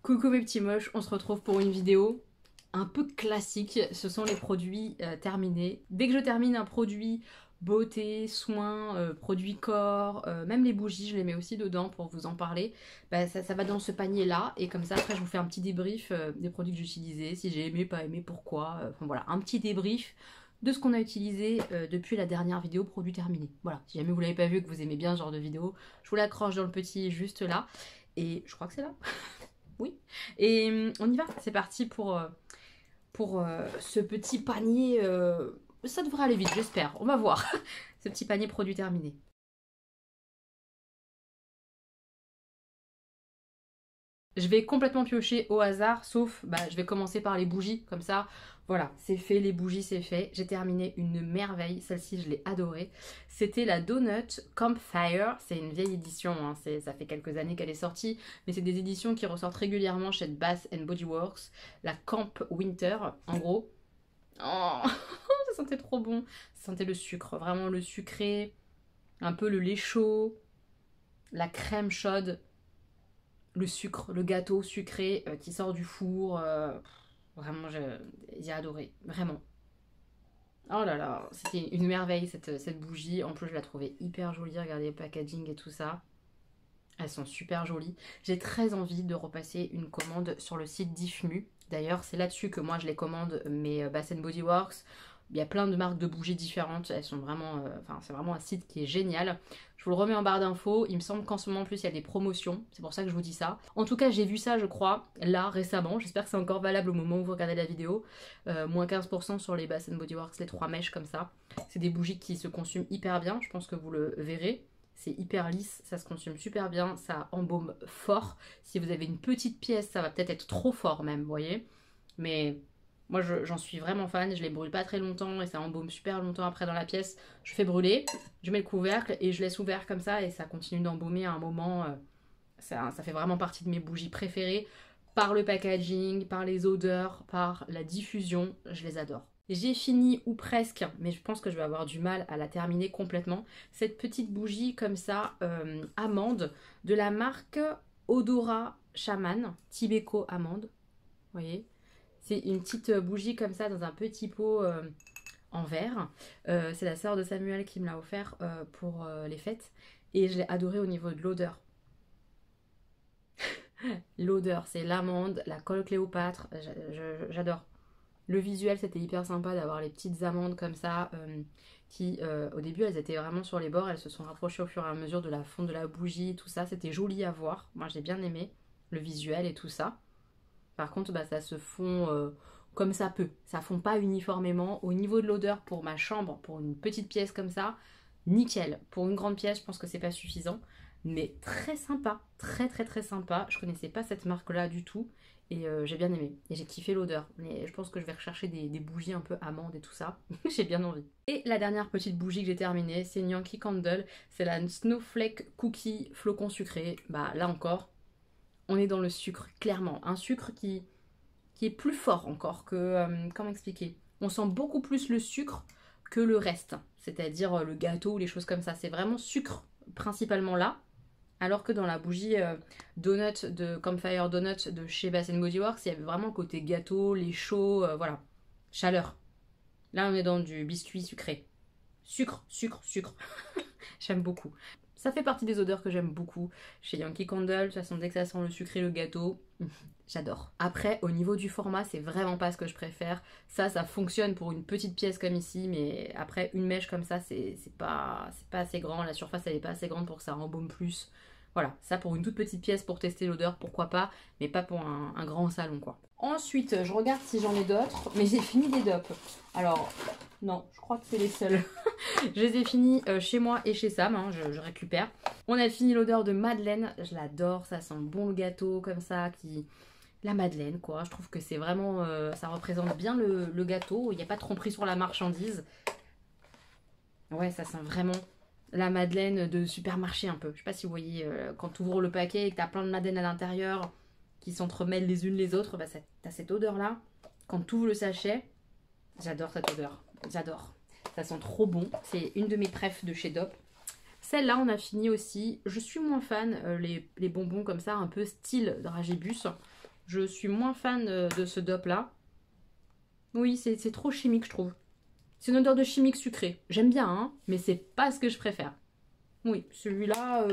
Coucou mes petits moches, on se retrouve pour une vidéo un peu classique. Ce sont les produits terminés. Dès que je termine un produit beauté, soins, produits corps, même les bougies, je les mets aussi dedans pour vous en parler. Bah, ça va dans ce panier là et comme ça après je vous fais un petit débrief des produits que j'ai utilisés, si j'ai aimé, pas aimé, pourquoi. Enfin voilà, un petit débrief de ce qu'on a utilisé depuis la dernière vidéo produit terminé. Voilà, si jamais vous l'avez pas vu et que vous aimez bien ce genre de vidéo, je vous l'accroche dans le petit juste là. Et je crois que c'est là. Oui. Et on y va, c'est parti pour ce petit panier. Ça devrait aller vite, j'espère. On va voir. Ce petit panier produit terminé. Je vais complètement piocher au hasard, sauf, je vais commencer par les bougies, comme ça, voilà, c'est fait, les bougies c'est fait. J'ai terminé une merveille, celle-ci je l'ai adorée. C'était la Donut Campfire, c'est une vieille édition, hein, ça fait quelques années qu'elle est sortie, mais c'est des éditions qui ressortent régulièrement chez Bath Body Works. La Camp Winter, en gros. Oh, ça sentait trop bon, ça sentait le sucre, vraiment le sucré, un peu le lait chaud, la crème chaude. Le sucre, le gâteau sucré qui sort du four. Vraiment, j'ai adoré. Vraiment. Oh là là, c'était une merveille cette bougie. En plus, je la trouvais hyper jolie. Regardez le packaging et tout ça. Elles sont super jolies. J'ai très envie de repasser une commande sur le site d'Ifmu. D'ailleurs, c'est là-dessus que moi je les commande, mes Bath Body Works. Il y a plein de marques de bougies différentes. Elles sont vraiment, c'est vraiment un site qui est génial. Je vous le remets en barre d'infos. Il me semble qu'en ce moment en plus il y a des promotions. C'est pour ça que je vous dis ça. En tout cas, j'ai vu ça, je crois, là récemment. J'espère que c'est encore valable au moment où vous regardez la vidéo. Moins 15% sur les Bath Body Works, les 3 mèches comme ça. C'est des bougies qui se consument hyper bien. Je pense que vous le verrez. C'est hyper lisse, ça se consomme super bien, ça embaume fort. Si vous avez une petite pièce, ça va peut-être être trop fort même, vous voyez. Mais moi j'en suis vraiment fan, je les brûle pas très longtemps et ça embaume super longtemps après dans la pièce. Je fais brûler, je mets le couvercle et je laisse ouvert comme ça et ça continue d'embaumer à un moment. Ça fait vraiment partie de mes bougies préférées. Par le packaging, par les odeurs, par la diffusion, je les adore. J'ai fini ou presque, mais je pense que je vais avoir du mal à la terminer complètement. Cette petite bougie comme ça, amande, de la marque Odora Shaman, Tibeco Amande. Vous voyez, c'est une petite bougie comme ça dans un petit pot en verre. C'est la sœur de Samuel qui me l'a offert pour les fêtes. Et je l'ai adoré au niveau de l'odeur. L'odeur, c'est l'amande, la colle Cléopâtre, j'adore. Le visuel, c'était hyper sympa d'avoir les petites amandes comme ça, qui au début elles étaient vraiment sur les bords, elles se sont rapprochées au fur et à mesure de la fonte de la bougie, tout ça, c'était joli à voir. Moi j'ai bien aimé le visuel et tout ça. Par contre, ça se fond comme ça peut, ça fond pas uniformément. Au niveau de l'odeur pour ma chambre, pour une petite pièce comme ça, nickel. Pour une grande pièce, je pense que c'est pas suffisant. Mais très sympa, très très très sympa. Je connaissais pas cette marque là du tout et j'ai bien aimé. Et j'ai kiffé l'odeur. Mais je pense que je vais rechercher des bougies un peu amandes et tout ça. J'ai bien envie. Et la dernière petite bougie que j'ai terminée, c'est une Yankee Candle. C'est la Snowflake Cookie Flocon Sucré. Là encore, on est dans le sucre, clairement. Un sucre qui est plus fort encore que... comment expliquer? On sent beaucoup plus le sucre que le reste. C'est-à-dire le gâteau ou les choses comme ça. C'est vraiment sucre principalement là. Alors que dans la bougie Donut de Campfire Donut de chez Bath Body Works, il y avait vraiment le côté gâteau, lait chaud, voilà. Chaleur. Là, on est dans du biscuit sucré. Sucre, sucre, sucre. J'aime beaucoup. Ça fait partie des odeurs que j'aime beaucoup chez Yankee Candle. De toute façon, dès que ça sent le sucré, le gâteau, j'adore. Après, au niveau du format, c'est vraiment pas ce que je préfère. Ça fonctionne pour une petite pièce comme ici, mais après, une mèche comme ça, c'est pas assez grand. La surface, elle est pas assez grande pour que ça embaume plus. Voilà, ça pour une toute petite pièce pour tester l'odeur, pourquoi pas, mais pas pour un grand salon, quoi. Ensuite, je regarde si j'en ai d'autres, mais j'ai fini des dupes. Alors, non, je crois que c'est les seuls. Je les ai finis chez moi et chez Sam, hein, je récupère. On a fini l'odeur de Madeleine, je l'adore, ça sent bon le gâteau comme ça, la Madeleine quoi. Je trouve que c'est vraiment, ça représente bien le gâteau, il n'y a pas de tromperie sur la marchandise. Ouais, ça sent vraiment la Madeleine de supermarché un peu. Je sais pas si vous voyez, quand tu ouvres le paquet et que tu as plein de Madeleines à l'intérieur qui s'entremêlent les unes les autres, tu as cette odeur là. Quand tu ouvres le sachet, j'adore cette odeur, j'adore. Ça sent trop bon. C'est une de mes préfs de chez Dop. Celle-là, on a fini aussi. Je suis moins fan, les bonbons comme ça, un peu style Dragibus. Je suis moins fan de ce dope là. Oui, c'est trop chimique, je trouve. C'est une odeur de chimique sucrée. J'aime bien, hein, mais c'est pas ce que je préfère. Oui, celui-là...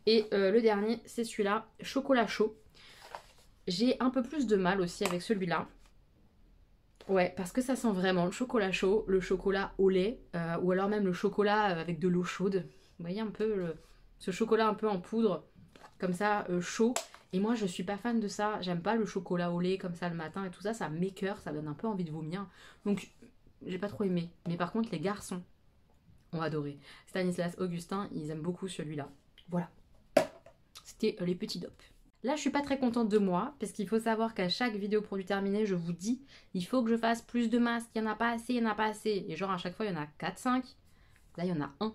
Et le dernier, c'est celui-là, chocolat chaud. J'ai un peu plus de mal aussi avec celui-là. Ouais, parce que ça sent vraiment le chocolat chaud, le chocolat au lait, ou alors même le chocolat avec de l'eau chaude. Vous voyez un peu ce chocolat un peu en poudre, comme ça, chaud. Et moi, je suis pas fan de ça. J'aime pas le chocolat au lait comme ça le matin et tout ça. Ça m'écœure, ça donne un peu envie de vomir. Donc, j'ai pas trop aimé. Mais par contre, les garçons ont adoré. Stanislas, Augustin, ils aiment beaucoup celui-là. Voilà. C'était les petits dopes. Là, je suis pas très contente de moi, parce qu'il faut savoir qu'à chaque vidéo produit terminé, je vous dis, il faut que je fasse plus de masques, il n'y en a pas assez, il n'y en a pas assez. Et genre, à chaque fois, il y en a 4-5. Là, il y en a un.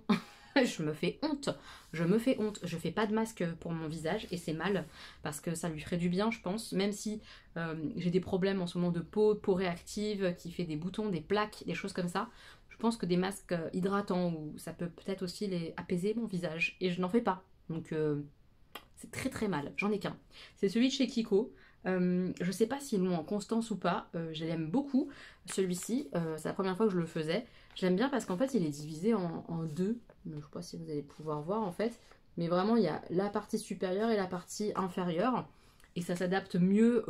Je me fais honte. Je me fais honte. Je fais pas de masque pour mon visage, et c'est mal, parce que ça lui ferait du bien, je pense. Même si j'ai des problèmes en ce moment de peau réactive, qui fait des boutons, des plaques, des choses comme ça. Je pense que des masques hydratants, ou ça peut peut-être aussi apaiser mon visage. Et je n'en fais pas. Donc... c'est très très mal, j'en ai qu'un. C'est celui de chez Kiko. Je sais pas s'ils l'ont en constance ou pas. Je l'aime beaucoup. Celui-ci, c'est la première fois que je le faisais. J'aime bien parce qu'en fait, il est divisé en deux. Je sais pas si vous allez pouvoir voir en fait. Mais vraiment, il y a la partie supérieure et la partie inférieure. Et ça s'adapte mieux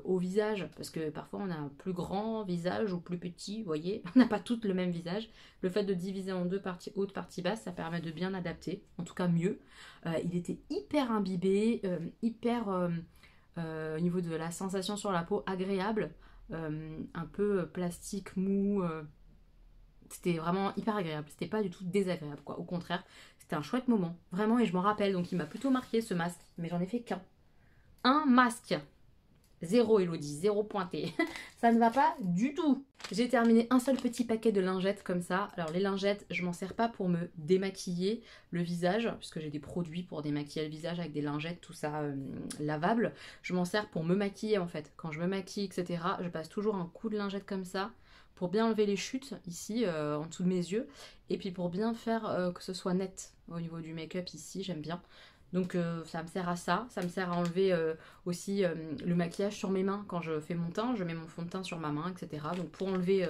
au visage. Parce que parfois, on a un plus grand visage ou plus petit, vous voyez. On n'a pas toutes le même visage. Le fait de diviser en deux, partie haute, partie basse, ça permet de bien adapter. En tout cas, mieux. Il était hyper imbibé, hyper au niveau de la sensation sur la peau agréable, un peu plastique mou. C'était vraiment hyper agréable, c'était pas du tout désagréable quoi. Au contraire, c'était un chouette moment, vraiment, et je m'en rappelle. Donc il m'a plutôt marqué ce masque, mais j'en ai fait qu'un. Un masque. Zéro Elodie, zéro pointé. Ça ne va pas du tout. J'ai terminé un seul petit paquet de lingettes comme ça. Alors les lingettes, je m'en sers pas pour me démaquiller le visage, puisque j'ai des produits pour démaquiller le visage avec des lingettes, tout ça lavable. Je m'en sers pour me maquiller en fait. Quand je me maquille, etc., je passe toujours un coup de lingette comme ça, pour bien enlever les chutes ici, en dessous de mes yeux. Et puis pour bien faire que ce soit net au niveau du make-up ici, j'aime bien. Donc ça me sert à ça, ça me sert à enlever aussi le maquillage sur mes mains. Quand je fais mon teint, je mets mon fond de teint sur ma main, etc. Donc pour enlever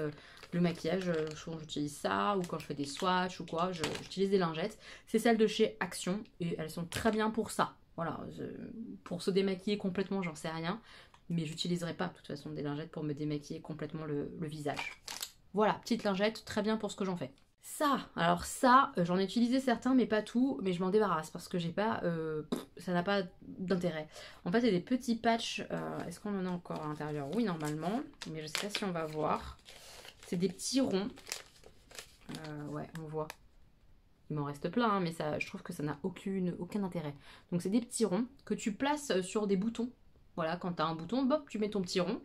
le maquillage, souvent j'utilise ça, ou quand je fais des swatchs ou quoi, j'utilise des lingettes. C'est celles de chez Action, et elles sont très bien pour ça. Voilà, pour se démaquiller complètement, j'en sais rien. Mais j'utiliserai pas de toute façon des lingettes pour me démaquiller complètement le visage. Voilà, petite lingette, très bien pour ce que j'en fais. Ça, alors ça, j'en ai utilisé certains mais pas tout, mais je m'en débarrasse parce que j'ai pas, ça n'a pas d'intérêt. En fait, il y a des petits patchs, est-ce qu'on en a encore à l'intérieur? Oui, normalement, mais je sais pas si on va voir. C'est des petits ronds, ouais, on voit. Il m'en reste plein, hein, mais ça, je trouve que ça n'a aucun intérêt. Donc c'est des petits ronds que tu places sur des boutons. Voilà, quand tu as un bouton, bop, tu mets ton petit rond.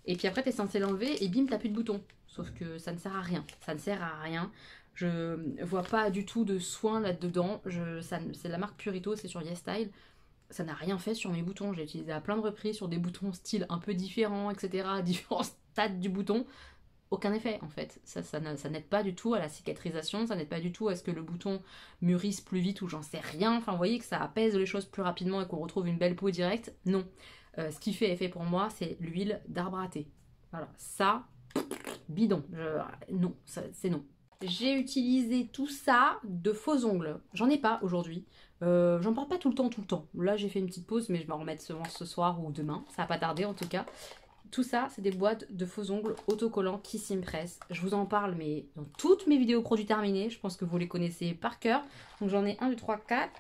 Et puis après, tu es censé l'enlever et bim, t'as plus de bouton. Sauf que ça ne sert à rien. Ça ne sert à rien. Je vois pas du tout de soin là-dedans. C'est la marque Purito, c'est sur YesStyle. Ça n'a rien fait sur mes boutons. J'ai utilisé à plein de reprises sur des boutons style un peu différents, etc. À différents stades du bouton. Aucun effet en fait. Ça n'aide pas du tout à la cicatrisation. Ça n'aide pas du tout à ce que le bouton mûrisse plus vite ou j'en sais rien. Enfin, vous voyez que ça apaise les choses plus rapidement et qu'on retrouve une belle peau directe. Non. Ce qui fait effet pour moi, c'est l'huile d'arbre à thé. Voilà, ça, bidon. Non, c'est non. J'ai utilisé tout ça de faux ongles. J'en ai pas aujourd'hui. J'en parle pas tout le temps. Là, j'ai fait une petite pause, mais je vais en remettre ce soir ou demain. Ça va pas tarder en tout cas. Tout ça, c'est des boîtes de faux ongles autocollants Kiss Impress. Je vous en parle, mais dans toutes mes vidéos produits terminés. Je pense que vous les connaissez par cœur. Donc j'en ai 1, 2, 3, 4,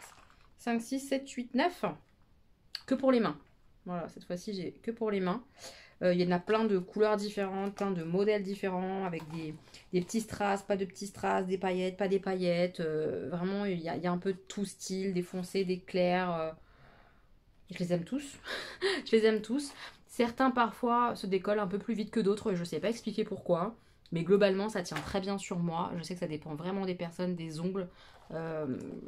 5, 6, 7, 8, 9. Que pour les mains. Voilà, cette fois-ci, j'ai que pour les mains. Il y en a plein de couleurs différentes, plein de modèles différents, avec des petits strass, pas de petits strass, des paillettes, pas des paillettes. Vraiment, il y a un peu de tout style, des foncés, des clairs. Je les aime tous. Je les aime tous. Certains, parfois, se décollent un peu plus vite que d'autres. Je ne sais pas expliquer pourquoi. Mais globalement, ça tient très bien sur moi. Je sais que ça dépend vraiment des personnes, des ongles. Je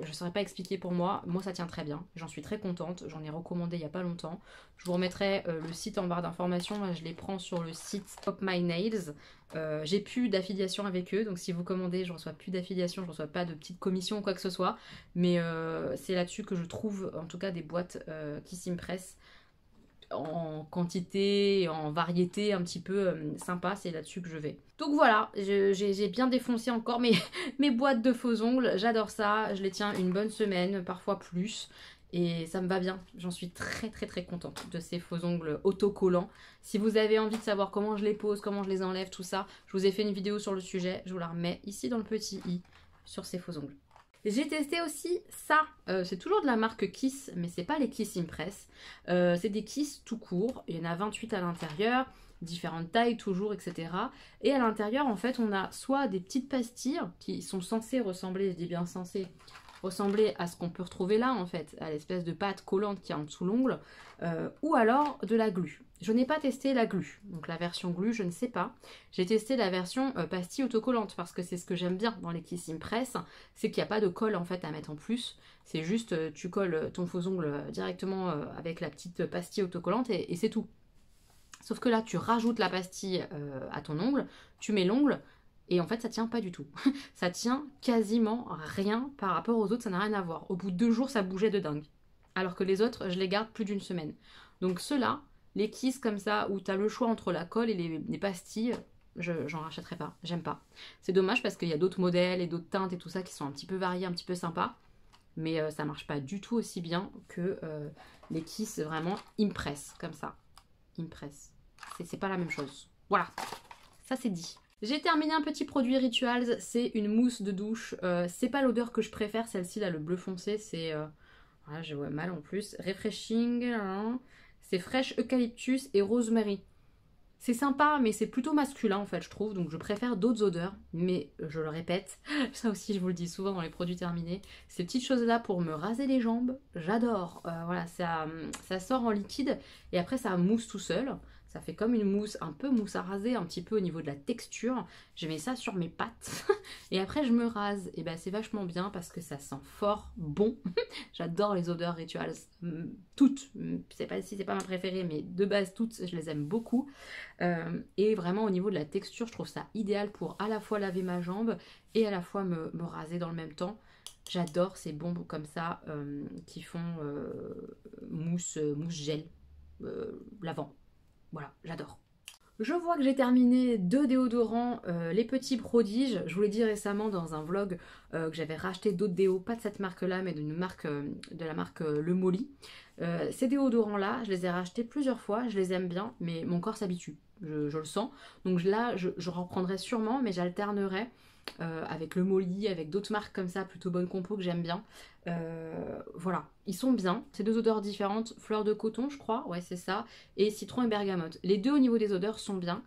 ne saurais pas expliquer pour moi. Moi, ça tient très bien. J'en suis très contente. J'en ai recommandé il n'y a pas longtemps. Je vous remettrai le site en barre d'informations. Moi, je les prends sur le site Pop My Nails. J'ai plus d'affiliation avec eux. Donc, si vous commandez, je ne reçois plus d'affiliation. Je ne reçois pas de petite commission ou quoi que ce soit. Mais c'est là-dessus que je trouve, en tout cas, des boîtes qui s'impressent en quantité, en variété un petit peu sympa, c'est là-dessus que je vais. Donc voilà, j'ai bien défoncé encore mes boîtes de faux ongles, j'adore ça, je les tiens une bonne semaine, parfois plus, et ça me va bien. J'en suis très très très contente de ces faux ongles autocollants. Si vous avez envie de savoir comment je les pose, comment je les enlève, tout ça, je vous ai fait une vidéo sur le sujet, je vous la remets ici dans le petit i sur ces faux ongles. J'ai testé aussi ça, c'est toujours de la marque Kiss, mais c'est pas les Kiss Impress, c'est des Kiss tout court, il y en a 28 à l'intérieur, différentes tailles toujours, etc. Et à l'intérieur, en fait, on a soit des petites pastilles qui sont censées ressembler, je dis bien censées, ressembler à ce qu'on peut retrouver là, en fait, à l'espèce de pâte collante qui est en dessous l'ongle, ou alors de la glu. Je n'ai pas testé la glu, donc la version glu, je ne sais pas. J'ai testé la version pastille autocollante, parce que c'est ce que j'aime bien dans les Kiss Impress, c'est qu'il n'y a pas de colle en fait à mettre en plus. C'est juste, tu colles ton faux ongle directement avec la petite pastille autocollante et c'est tout. Sauf que là, tu rajoutes la pastille à ton ongle, tu mets l'ongle, et en fait, ça tient pas du tout. Ça tient quasiment rien par rapport aux autres, ça n'a rien à voir. Au bout de 2 jours, ça bougeait de dingue. Alors que les autres, je les garde plus d'une semaine. Donc ceux-là, les Kiss comme ça, où tu as le choix entre la colle et les pastilles, j'en rachèterai pas, j'aime pas. C'est dommage parce qu'il y a d'autres modèles et d'autres teintes et tout ça qui sont un petit peu variés, un petit peu sympas. Mais ça marche pas du tout aussi bien que les Kiss vraiment Impress, comme ça. Impress. C'est pas la même chose. Voilà, ça c'est dit. J'ai terminé un petit produit Rituals, c'est une mousse de douche. C'est pas l'odeur que je préfère, celle-ci là, le bleu foncé, c'est... voilà, je vois mal en plus. Refreshing, hein. C'est fraîche eucalyptus et rosemary. C'est sympa, mais c'est plutôt masculin en fait, je trouve. Donc je préfère d'autres odeurs. Mais je le répète, ça aussi je vous le dis souvent dans les produits terminés. Ces petites choses-là pour me raser les jambes, j'adore. Voilà, ça sort en liquide et après ça mousse tout seul. Ça fait comme une mousse, un peu mousse à raser, un petit peu au niveau de la texture. Je mets ça sur mes pattes et après je me rase. Et ben c'est vachement bien parce que ça sent fort bon. J'adore les odeurs Rituals. Toutes. C'est pas si c'est pas ma préférée, mais de base toutes, je les aime beaucoup. Et vraiment au niveau de la texture, je trouve ça idéal pour à la fois laver ma jambe et à la fois me raser dans le même temps. J'adore ces bombes comme ça qui font mousse gel lavant. Voilà, j'adore. Je vois que j'ai terminé 2 déodorants, les petits prodiges. Je vous l'ai dit récemment dans un vlog que j'avais racheté d'autres déos, pas de cette marque-là, mais d'une marque, de la marque Le Molly. Ces déodorants-là, je les ai rachetés plusieurs fois, je les aime bien, mais mon corps s'habitue, je le sens. Donc là, je reprendrai sûrement, mais j'alternerai avec Le Molly, avec d'autres marques comme ça, plutôt bonne compo que j'aime bien. Voilà, ils sont bien. C'est 2 odeurs différentes, fleur de coton je crois, ouais c'est ça, et citron et bergamote. Les deux au niveau des odeurs sont bien.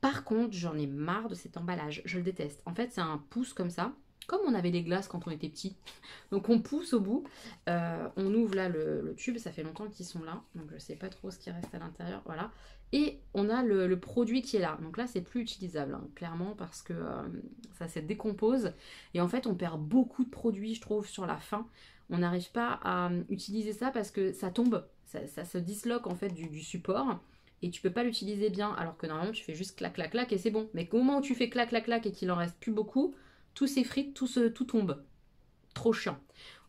Par contre, j'en ai marre de cet emballage, je le déteste. En fait, c'est un pouce comme ça, comme on avait les glaces quand on était petit. Donc on pousse au bout, on ouvre là le tube, ça fait longtemps qu'ils sont là, donc je sais pas trop ce qui reste à l'intérieur, voilà. Et on a le produit qui est là. Donc là, c'est plus utilisable, hein, clairement, parce que ça se décompose. Et en fait, on perd beaucoup de produits, je trouve, sur la fin. On n'arrive pas à utiliser ça parce que ça tombe, ça se disloque en fait du support. Et tu peux pas l'utiliser bien, alors que normalement, tu fais juste clac, clac, clac et c'est bon. Mais au moment où tu fais clac, clac, clac et qu'il en reste plus beaucoup, tout s'effrite, tout tombe. Trop chiant.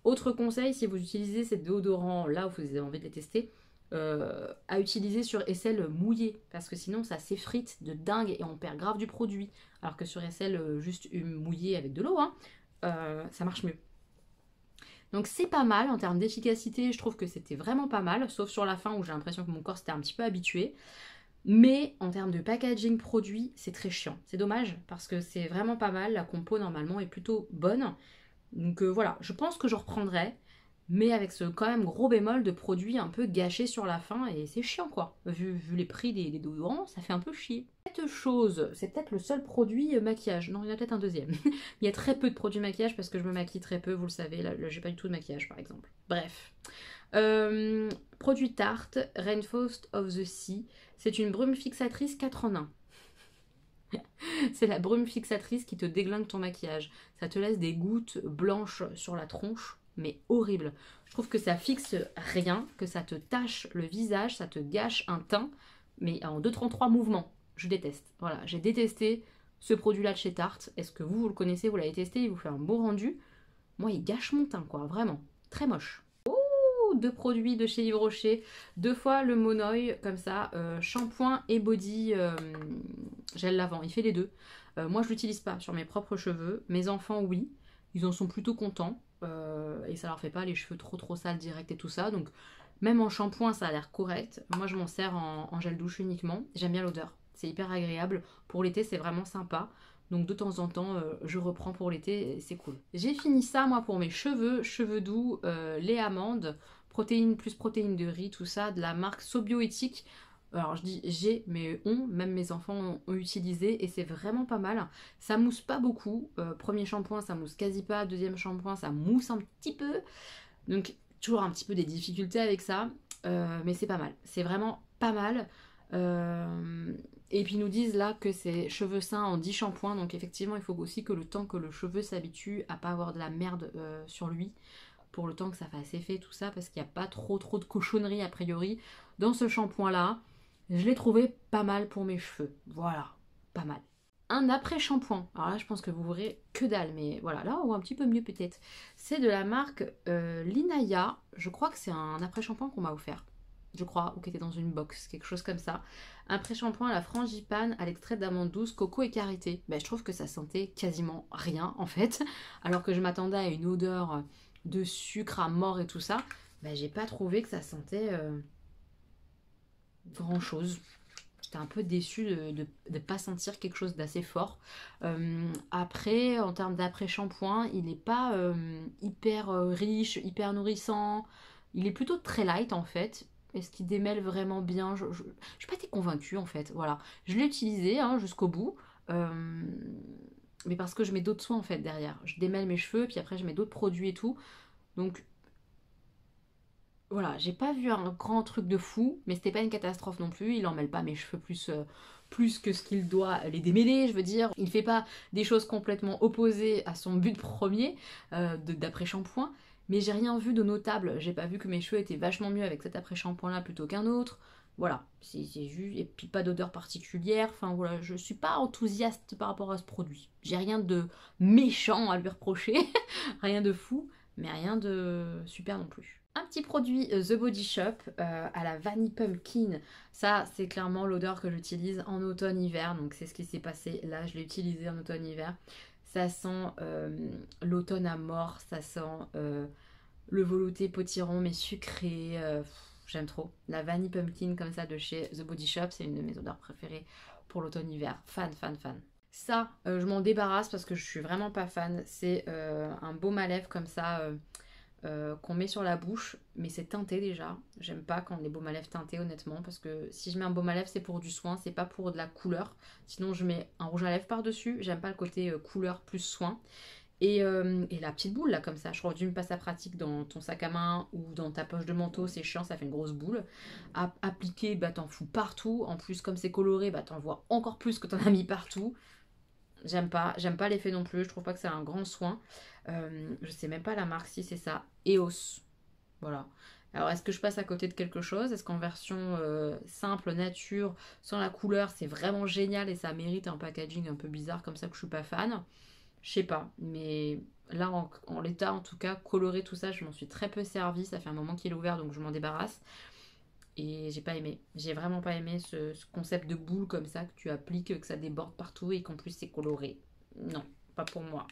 Autre conseil, si vous utilisez ces déodorants là où vous avez envie de les tester, à utiliser sur aisselle mouillée parce que sinon ça s'effrite de dingue et on perd grave du produit, alors que sur aisselle juste mouillée avec de l'eau, hein, ça marche mieux. Donc c'est pas mal en termes d'efficacité, je trouve que c'était vraiment pas mal, sauf sur la fin où j'ai l'impression que mon corps s'était un petit peu habitué. Mais en termes de packaging produit, c'est très chiant. C'est dommage parce que c'est vraiment pas mal, la compo normalement est plutôt bonne. Donc voilà, je pense que je reprendrai, mais avec ce quand même gros bémol de produits un peu gâchés sur la fin, et c'est chiant quoi. Vu les prix des déodorants, ça fait un peu chier. Cette chose, c'est peut-être le seul produit maquillage. Non, il y en a peut-être un deuxième. Il y a très peu de produits maquillage parce que je me maquille très peu, vous le savez. Là j'ai pas du tout de maquillage par exemple. Bref. Produit Tarte, Rainforest of the Sea. C'est une brume fixatrice 4 en 1. C'est la brume fixatrice qui te déglingue ton maquillage. Ça te laisse des gouttes blanches sur la tronche, mais horrible. Je trouve que ça fixe rien, que ça te tache le visage, ça te gâche un teint, mais en 2-3 mouvements. Je déteste. Voilà, j'ai détesté ce produit-là de chez Tarte. Est-ce que vous le connaissez, vous l'avez testé, il vous fait un beau rendu? Moi, il gâche mon teint, quoi, vraiment. Très moche. Oh, 2 produits de chez Yves Rocher. 2 fois le Monoï, comme ça, shampoing et body gel lavant. Il fait les deux. Moi, je l'utilise pas sur mes propres cheveux. Mes enfants, oui. Ils en sont plutôt contents. Et ça leur fait pas les cheveux trop sales direct et tout ça. Donc, même en shampoing, ça a l'air correct. Moi, je m'en sers en gel douche uniquement. J'aime bien l'odeur. C'est hyper agréable. Pour l'été, c'est vraiment sympa. Donc de temps en temps, je reprends pour l'été, c'est cool. J'ai fini ça, moi, pour mes cheveux doux, lait amande, protéines plus protéines de riz, tout ça, de la marque Sobioéthique. Alors je dis j'ai, mais même mes enfants ont utilisé et c'est vraiment pas mal. Ça mousse pas beaucoup. Premier shampoing, ça mousse quasi pas. Deuxième shampoing, ça mousse un petit peu. Donc toujours un petit peu des difficultés avec ça. Mais c'est pas mal. C'est vraiment pas mal. Et puis ils nous disent là que c'est cheveux sains en 10 shampoings, donc effectivement il faut aussi que le temps que le cheveu s'habitue à pas avoir de la merde sur lui, pour le temps que ça fasse effet tout ça, parce qu'il n'y a pas trop de cochonneries a priori dans ce shampoing là. Je l'ai trouvé pas mal pour mes cheveux, voilà, pas mal. Un après-shampoing, alors là je pense que vous verrez que dalle, mais voilà, là on voit un petit peu mieux peut-être. C'est de la marque Linaya, je crois que c'est un après-shampoing qu'on m'a offert, je crois, ou qui était dans une box, quelque chose comme ça. Un pré-shampoing à la frangipane à l'extrait d'amande douce, coco et karité. Ben, je trouve que ça sentait quasiment rien en fait, alors que je m'attendais à une odeur de sucre à mort et tout ça. Ben, j'ai pas trouvé que ça sentait grand chose. J'étais un peu déçue de ne pas sentir quelque chose d'assez fort. Après, en termes d'après-shampoing, il n'est pas hyper riche, hyper nourrissant. Il est plutôt très light en fait. Est-ce qu'il démêle vraiment bien? Je n'ai pas été convaincue en fait. Voilà. Je l'ai utilisé hein, jusqu'au bout. Mais parce que je mets d'autres soins en fait derrière. Je démêle mes cheveux, puis après je mets d'autres produits et tout. Donc voilà, j'ai pas vu un grand truc de fou, mais c'était pas une catastrophe non plus. Il emmêle pas mes cheveux plus que ce qu'il doit les démêler, je veux dire. Il fait pas des choses complètement opposées à son but premier d'après-shampoing. Mais j'ai rien vu de notable. J'ai pas vu que mes cheveux étaient vachement mieux avec cet après-shampoing là plutôt qu'un autre. Voilà, c'est juste. Et puis pas d'odeur particulière. Enfin voilà, je suis pas enthousiaste par rapport à ce produit. J'ai rien de méchant à lui reprocher. Rien de fou, mais rien de super non plus. Un petit produit The Body Shop à la Vanille Pumpkin. Ça, c'est clairement l'odeur que j'utilise en automne-hiver. Donc, c'est ce qui s'est passé là. Je l'ai utilisé en automne-hiver. Ça sent l'automne à mort. Ça sent le velouté potiron, mais sucré. J'aime trop. La Vanille Pumpkin comme ça de chez The Body Shop. C'est une de mes odeurs préférées pour l'automne-hiver. Fan. Ça, je m'en débarrasse parce que je suis vraiment pas fan. C'est un baume à lèvres comme ça... qu'on met sur la bouche, mais c'est teinté déjà. J'aime pas quand les baumes à lèvres teintés honnêtement, parce que si je mets un baume à lèvres c'est pour du soin, c'est pas pour de la couleur. Sinon je mets un rouge à lèvres par dessus, j'aime pas le côté couleur plus soin. Et la petite boule là comme ça, je crois que tu me passes à pratique dans ton sac à main ou dans ta poche de manteau, c'est chiant, ça fait une grosse boule. Appliquer, bah t'en fous partout, en plus comme c'est coloré, bah t'en vois encore plus que t'en as mis partout. J'aime pas l'effet non plus, je trouve pas que c'est un grand soin. Je sais même pas la marque si c'est ça. EOS. Voilà. Alors est-ce que je passe à côté de quelque chose? Est-ce qu'en version simple, nature, sans la couleur, c'est vraiment génial et ça mérite un packaging un peu bizarre comme ça que je suis pas fan? Je sais pas. Mais là en l'état en tout cas, coloré tout ça, je m'en suis très peu servi. Ça fait un moment qu'il est ouvert donc je m'en débarrasse. Et j'ai pas aimé. J'ai vraiment pas aimé ce concept de boule comme ça que tu appliques, que ça déborde partout et qu'en plus c'est coloré. Non, pas pour moi.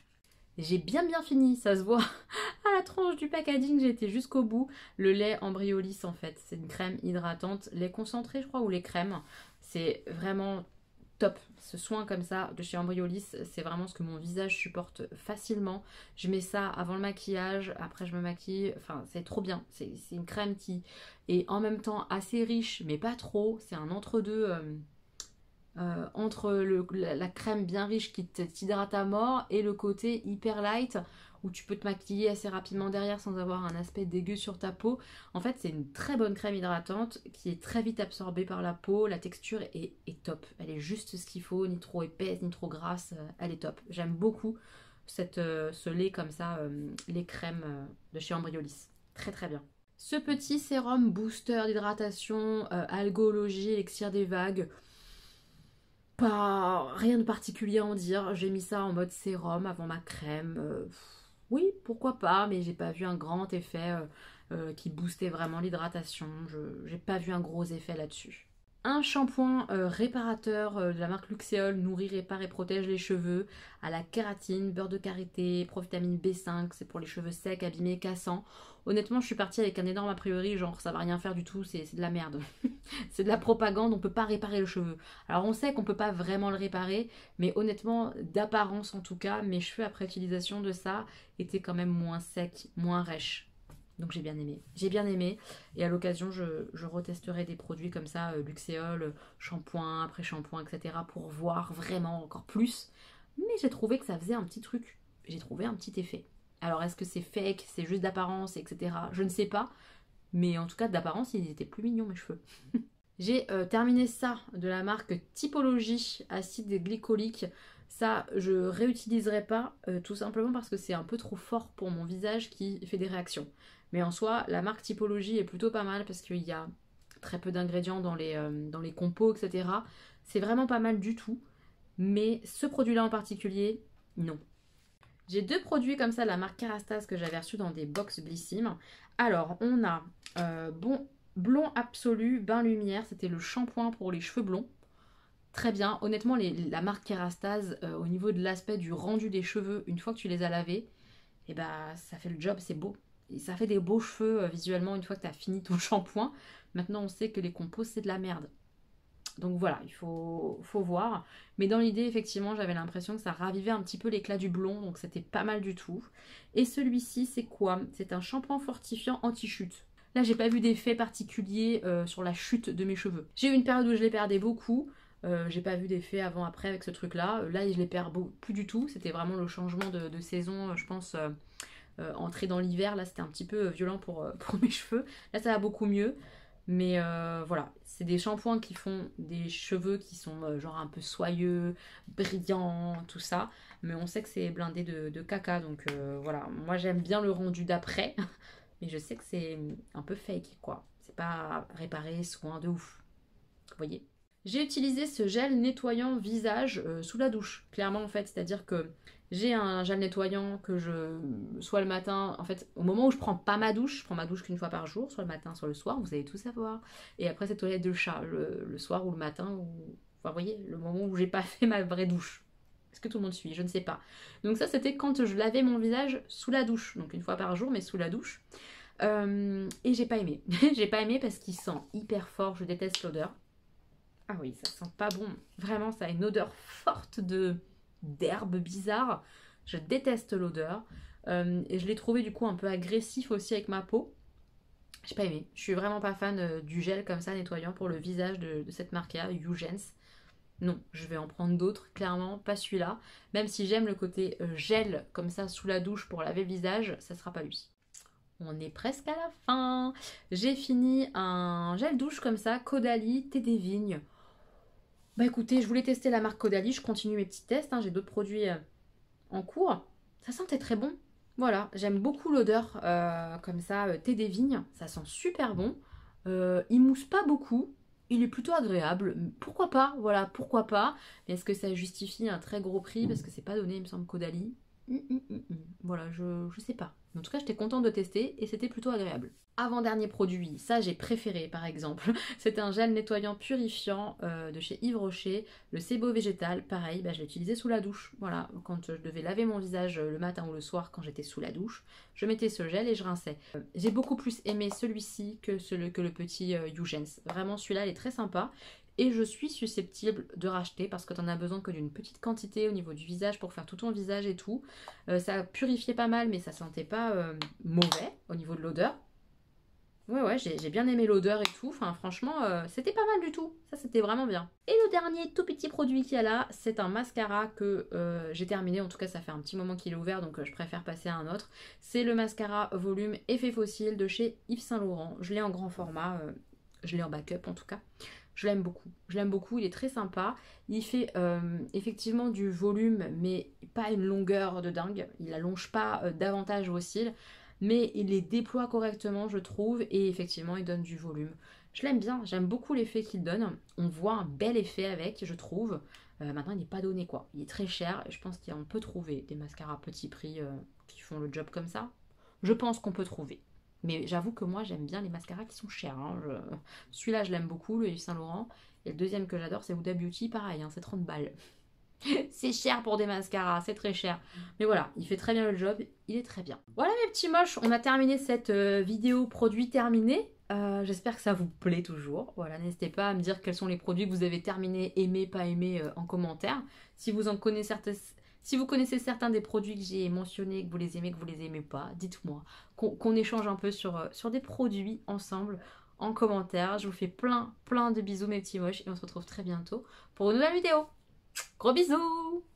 J'ai bien fini, ça se voit à la tranche du packaging, j'ai été jusqu'au bout. Le lait Embryolisse en fait, c'est une crème hydratante, lait concentré je crois ou lait crème. C'est vraiment top. Ce soin comme ça de chez Embryolisse, c'est vraiment ce que mon visage supporte facilement. Je mets ça avant le maquillage, après je me maquille, enfin c'est trop bien. C'est une crème qui est en même temps assez riche mais pas trop. C'est un entre-deux entre la crème bien riche qui t'hydrate à mort et le côté hyper light où tu peux te maquiller assez rapidement derrière sans avoir un aspect dégueu sur ta peau. En fait, c'est une très bonne crème hydratante qui est très vite absorbée par la peau. La texture est top. Elle est juste ce qu'il faut, ni trop épaisse, ni trop grasse. Elle est top. J'aime beaucoup ce lait comme ça, les crèmes de chez Embryolisse. Très très bien. Ce petit sérum booster d'hydratation, algologie, élixir des vagues, pas rien de particulier à en dire. J'ai mis ça en mode sérum avant ma crème. Oui, pourquoi pas, mais j'ai pas vu un grand effet qui boostait vraiment l'hydratation. J'ai pas vu un gros effet là-dessus. Un shampoing réparateur de la marque Luxéol, nourrit, répare et protège les cheveux, à la kératine, beurre de karité, provitamine B5, c'est pour les cheveux secs, abîmés, cassants. Honnêtement, je suis partie avec un énorme a priori, genre ça va rien faire du tout, c'est de la merde. C'est de la propagande, on peut pas réparer le cheveu. Alors on sait qu'on peut pas vraiment le réparer, mais honnêtement, d'apparence en tout cas, mes cheveux après utilisation de ça étaient quand même moins secs, moins rêches. Donc j'ai bien aimé. J'ai bien aimé. Et à l'occasion, je retesterai des produits comme ça, Luxéol, shampoing, après shampoing, etc. pour voir vraiment encore plus. Mais j'ai trouvé que ça faisait un petit truc. J'ai trouvé un petit effet. Alors est-ce que c'est fake, c'est juste d'apparence, etc. Je ne sais pas. Mais en tout cas, d'apparence, ils étaient plus mignons mes cheveux. J'ai terminé ça de la marque Typologie acide glycolique. Ça, je réutiliserai pas, tout simplement parce que c'est un peu trop fort pour mon visage qui fait des réactions. Mais en soi, la marque Typologie est plutôt pas mal parce qu'il y a très peu d'ingrédients dans les compos, etc. C'est vraiment pas mal du tout. Mais ce produit-là en particulier, non. J'ai deux produits comme ça de la marque Kerastase que j'avais reçus dans des box Blissim. Alors, on a Blond Absolu Bain Lumière. C'était le shampoing pour les cheveux blonds. Très bien. Honnêtement, la marque Kerastase, au niveau de l'aspect du rendu des cheveux, une fois que tu les as lavés, et bah, ça fait le job, c'est beau. Et ça fait des beaux cheveux visuellement une fois que tu as fini ton shampoing. Maintenant, on sait que les compos, c'est de la merde. Donc voilà, il faut voir. Mais dans l'idée, effectivement, j'avais l'impression que ça ravivait un petit peu l'éclat du blond. Donc c'était pas mal du tout. Et celui-ci, c'est quoi? C'est un shampoing fortifiant anti-chute. Là, j'ai pas vu d'effet particulier sur la chute de mes cheveux. J'ai eu une période où je les perdais beaucoup. J'ai pas vu d'effet avant-après avec ce truc-là. Là, je les perds plus du tout. C'était vraiment le changement de saison, je pense... entrée dans l'hiver, là c'était un petit peu violent pour mes cheveux. Là ça va beaucoup mieux. Mais voilà, c'est des shampoings qui font des cheveux qui sont genre un peu soyeux, brillants, tout ça. Mais on sait que c'est blindé de caca. Donc voilà, moi j'aime bien le rendu d'après. Mais je sais que c'est un peu fake quoi. C'est pas réparé, soin de ouf. Vous voyez. J'ai utilisé ce gel nettoyant visage sous la douche. Clairement en fait, c'est-à-dire que j'ai un gel nettoyant que soit le matin, en fait, au moment où je prends pas ma douche, je prends ma douche qu'une fois par jour, soit le matin, soit le soir, vous allez tout savoir. Et après, c'est toilette de chat, le soir ou le matin, enfin, vous voyez, le moment où j'ai pas fait ma vraie douche. Est-ce que tout le monde suit? Je ne sais pas. Donc ça, c'était quand je lavais mon visage sous la douche, donc une fois par jour, mais sous la douche. Et j'ai pas aimé. J'ai pas aimé parce qu'il sent hyper fort, je déteste l'odeur. Ah oui, ça sent pas bon. Vraiment, ça a une odeur forte d'herbe bizarre. Je déteste l'odeur. Et je l'ai trouvé du coup un peu agressif aussi avec ma peau. J'ai pas aimé. Je suis vraiment pas fan du gel comme ça nettoyant pour le visage de cette marque-là, Eugens. Non, je vais en prendre d'autres, clairement, pas celui-là. Même si j'aime le côté gel comme ça sous la douche pour laver le visage, ça sera pas lui. On est presque à la fin. J'ai fini un gel douche comme ça, Caudalie, thé des vignes. Bah écoutez, je voulais tester la marque Caudalie, je continue mes petits tests, hein, j'ai d'autres produits en cours. Ça sentait très bon. Voilà, j'aime beaucoup l'odeur comme ça, thé des vignes, ça sent super bon. Il mousse pas beaucoup, il est plutôt agréable. Pourquoi pas, voilà, pourquoi pas. Mais est-ce que ça justifie un très gros prix? Parce que c'est pas donné, il me semble, Caudalie. Voilà, je sais pas. En tout cas, j'étais contente de tester et c'était plutôt agréable. Avant-dernier produit, ça j'ai préféré par exemple, c'est un gel nettoyant purifiant de chez Yves Rocher, le Sebo végétal, pareil, bah, je l'ai utilisé sous la douche, voilà, quand je devais laver mon visage le matin ou le soir quand j'étais sous la douche, je mettais ce gel et je rinçais. J'ai beaucoup plus aimé celui-ci que le petit Eugens, vraiment celui-là il est très sympa. Et je suis susceptible de racheter parce que tu n'en as besoin que d'une petite quantité au niveau du visage pour faire tout ton visage et tout. Ça purifiait pas mal mais ça sentait pas mauvais au niveau de l'odeur. Ouais, j'ai bien aimé l'odeur et tout. Enfin, franchement, c'était pas mal du tout. Ça, c'était vraiment bien. Et le dernier tout petit produit qu'il y a là, c'est un mascara que j'ai terminé. En tout cas, ça fait un petit moment qu'il est ouvert, donc je préfère passer à un autre. C'est le mascara volume Effet Fossile de chez Yves Saint Laurent. Je l'ai en grand format. Je l'ai en backup, en tout cas. Je l'aime beaucoup. Je l'aime beaucoup. Il est très sympa. Il fait effectivement du volume, mais pas une longueur de dingue. Il allonge pas davantage vos cils, mais il les déploie correctement, je trouve, et effectivement, il donne du volume. Je l'aime bien, j'aime beaucoup l'effet qu'il donne. On voit un bel effet avec, je trouve. Maintenant, il n'est pas donné, quoi. Il est très cher, et je pense qu'on peut trouver des mascaras à petit prix qui font le job comme ça. Je pense qu'on peut trouver. Mais j'avoue que moi, j'aime bien les mascaras qui sont chers. Hein. Celui-là, je l'aime beaucoup, le Yves Saint Laurent. Et le deuxième que j'adore, c'est Huda Beauty, pareil, hein, c'est 30 balles. C'est cher pour des mascaras, c'est très cher. Mais voilà, il fait très bien le job, il est très bien. Voilà mes petits moches, on a terminé cette vidéo produit terminée. J'espère que ça vous plaît toujours. Voilà, n'hésitez pas à me dire quels sont les produits que vous avez terminés, aimés, pas aimés en commentaire. Si vous en connaissez certains, si vous connaissez certains des produits que j'ai mentionnés, que vous les aimez pas, dites-moi. Qu'on échange un peu sur des produits ensemble en commentaire. Je vous fais plein de bisous mes petits moches et on se retrouve très bientôt pour une nouvelle vidéo. Gros bisous!